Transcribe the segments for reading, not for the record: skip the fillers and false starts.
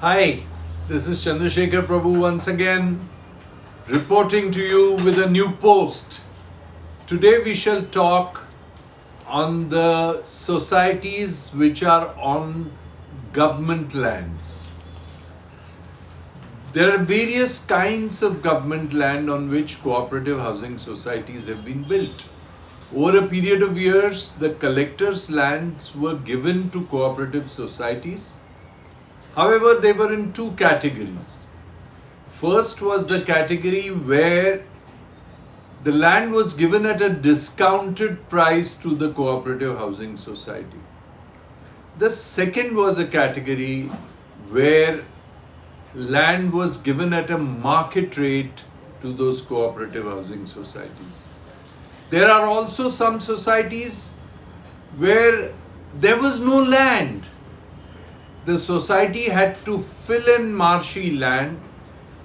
Hi, this is Chandrashekhar Prabhu once again reporting to you with a new post. Today we shall talk on the societies which are on government lands. There are various kinds of government land on which cooperative housing societies have been built. Over a period of years, the collectors' lands were given to cooperative societies. However, they were in two categories. First was the category where the land was given at a discounted price to the cooperative housing society. The second was a category where land was given at a market rate to those cooperative housing societies. There are also some societies where there was no land. The society had to fill in marshy land,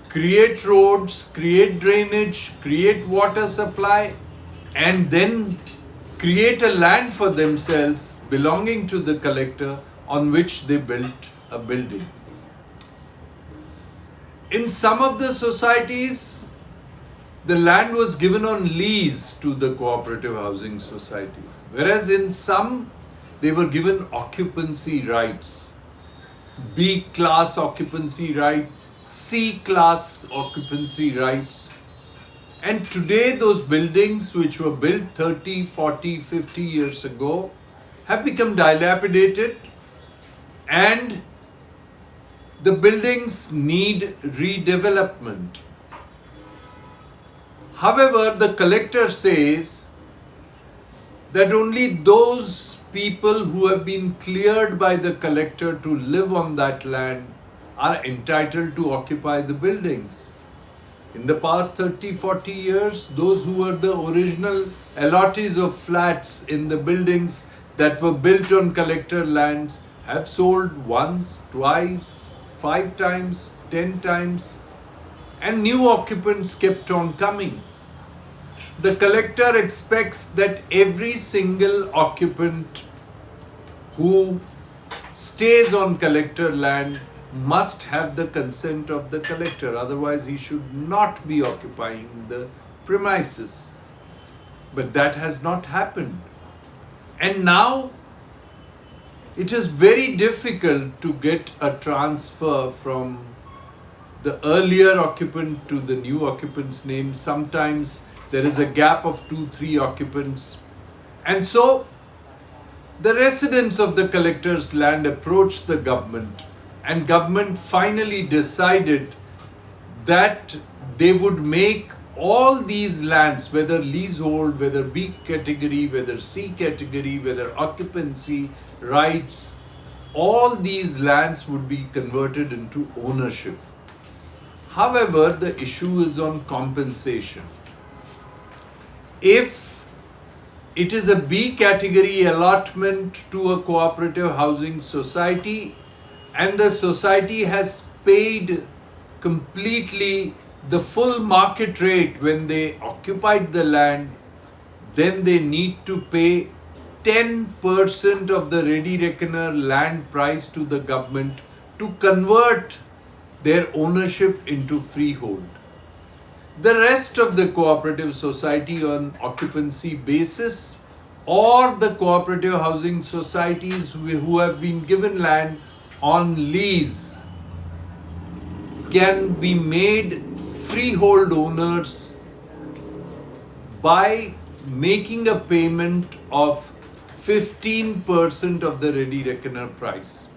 create roads, create drainage, create water supply, and then create a land for themselves belonging to the collector on which they built a building. In some of the societies, the land was given on lease to the cooperative housing society, whereas in some, they were given occupancy rights. B class occupancy right, C class occupancy rights. And today those buildings which were built 30, 40, 50 years ago have become dilapidated and the buildings need redevelopment. However, the collector says that only those people who have been cleared by the collector to live on that land are entitled to occupy the buildings. In the past 30, 40 years, those who were the original allottees of flats in the buildings that were built on collector lands have sold once, twice, 5 times, 10 times, and new occupants kept on coming. The collector expects that every single occupant who stays on collector land must have the consent of the collector, otherwise he should not be occupying the premises. But that has not happened. And now it is very difficult to get a transfer from the earlier occupant to the new occupant's name. Sometimes there is a gap of 2-3 occupants. And so the residents of the collector's land approached the government, and government finally decided that they would make all these lands, whether leasehold, whether B category, whether C category, whether occupancy rights, all these lands would be converted into ownership. However, the issue is on compensation. If it is a B category allotment to a cooperative housing society and the society has paid completely the full market rate when they occupied the land, then they need to pay 10% of the ready reckoner land price to the government to convert their ownership into freehold. The rest of the cooperative society on occupancy basis or the cooperative housing societies who have been given land on lease can be made freehold owners by making a payment of 15% of the ready reckoner price.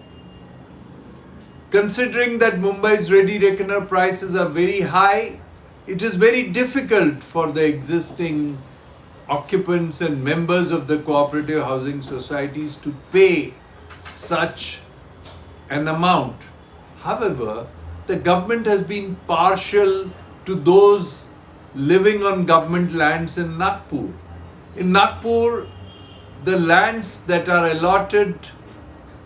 Considering that Mumbai's ready reckoner prices are very high, it is very difficult for the existing occupants and members of the cooperative housing societies to pay such an amount. However, the government has been partial to those living on government lands in Nagpur. In Nagpur, the lands that are allotted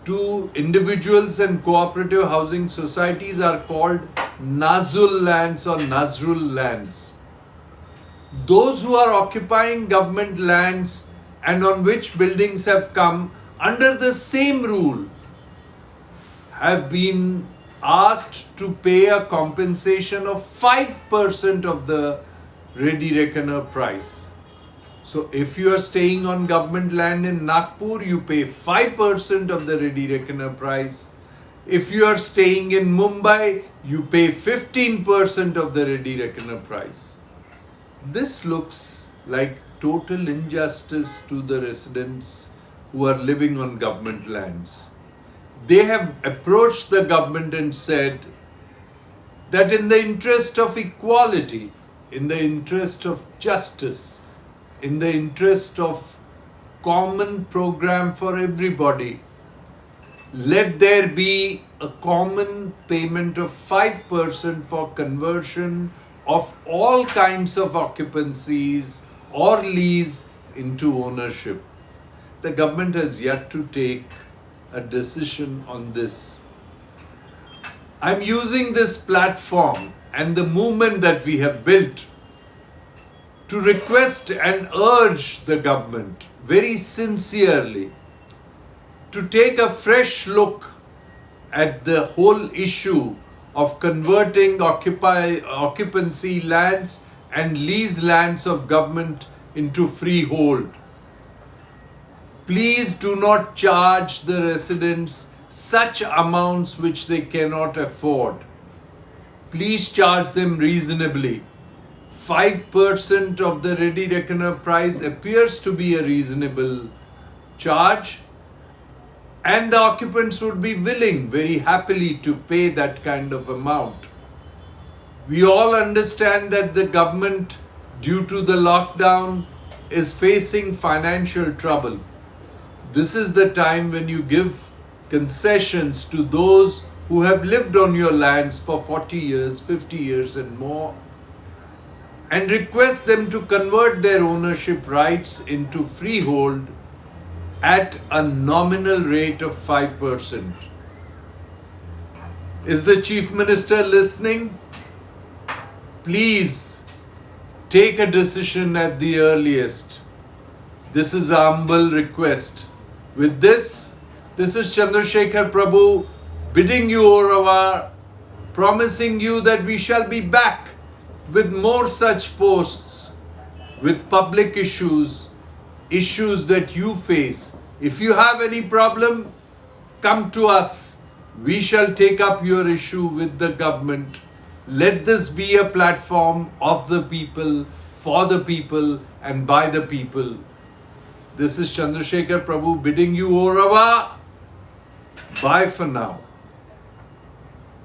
to individuals and cooperative housing societies are called Nazul lands or Nazrul lands. Those who are occupying government lands and on which buildings have come under the same rule have been asked to pay a compensation of 5% of the ready reckoner price. So if you are staying on government land in Nagpur, you pay 5% of the ready reckoner price. If you are staying in Mumbai, you pay 15% of the ready reckoner price. This looks like total injustice to the residents who are living on government lands. They have approached the government and said that in the interest of equality, in the interest of justice, in the interest of common program for everybody, let there be a common payment of 5% for conversion of all kinds of occupancies or lease into ownership. The government has yet to take a decision on this. I'm using this platform and the movement that we have built to request and urge the government very sincerely to take a fresh look at the whole issue of converting occupancy lands and lease lands of government into freehold. Please do not charge the residents such amounts which they cannot afford. Please charge them reasonably. 5% of the ready reckoner price appears to be a reasonable charge, and the occupants would be willing very happily to pay that kind of amount. We all understand that the government, due to the lockdown, is facing financial trouble. This is the time when you give concessions to those who have lived on your lands for 40 years, 50 years and more, and request them to convert their ownership rights into freehold at a nominal rate of 5%. Is the Chief Minister listening? Please take a decision at the earliest. This is a humble request. With this is Chandrashekhar Prabhu bidding you au revoir, promising you that we shall be back with more such posts, with public issues that you face. If you have any problem, come to us. We shall take up your issue with the government. Let this be a platform of the people, for the people, and by the people. This is Chandrashekhar Prabhu bidding you au revoir. Bye for now.